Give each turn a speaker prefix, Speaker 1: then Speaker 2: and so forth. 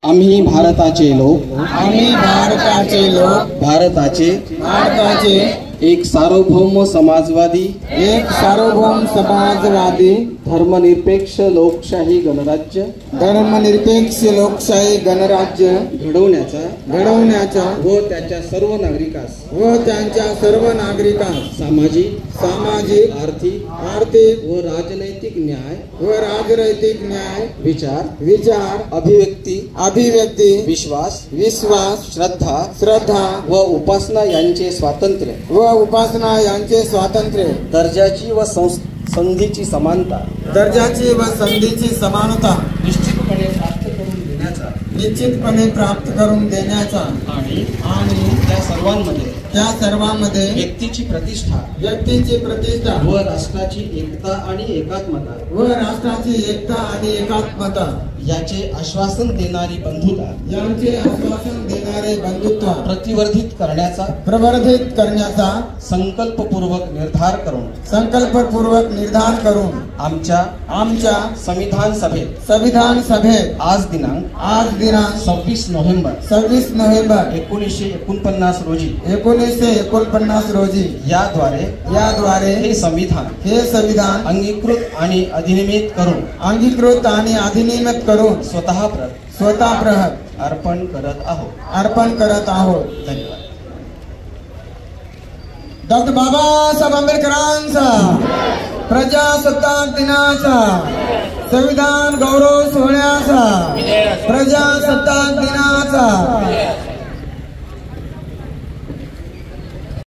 Speaker 1: आम्ही भारताचे लोक भारताचे एक सार्वभौम समाजवादी धर्मनिरपेक्ष लोकशाही गणराज्य घडवण्याचा व त्यांच्या सर्व नागरिकांस सामाजिक आर्थिक व राजनैतिक न्याय विचार अभिव्यक्ती विश्वास श्रद्धा व उपासना यांचे स्वातंत्र्य दर्जाची व संधीची समानता निश्चितपणे प्राप्त करून देण्याचा आणि त्या सर्वांमध्ये व्यक्तीची प्रतिष्ठा व राष्ट्राची एकता आणि एकात्मता याचे आश्वासन देणारी बंधुत्व प्रवर्धित करण्याचा संकल्पपूर्वक निर्धार करून आमच्या संविधान सभेत आज दिनांक 26 नोव्हेंबर 1949 रोजी याद्वारे हे संविधान अंगीकृत आणि अधिनियमित करून स्वतः अर्पण करत आहोत धन्यवाद.
Speaker 2: डॉक्टर बाबासाहेब आंबेडकरांचा प्रजासत्ताक दिनाचा संविधान गौरव सोहळ्याचा प्रजासत्ताक दिनाचा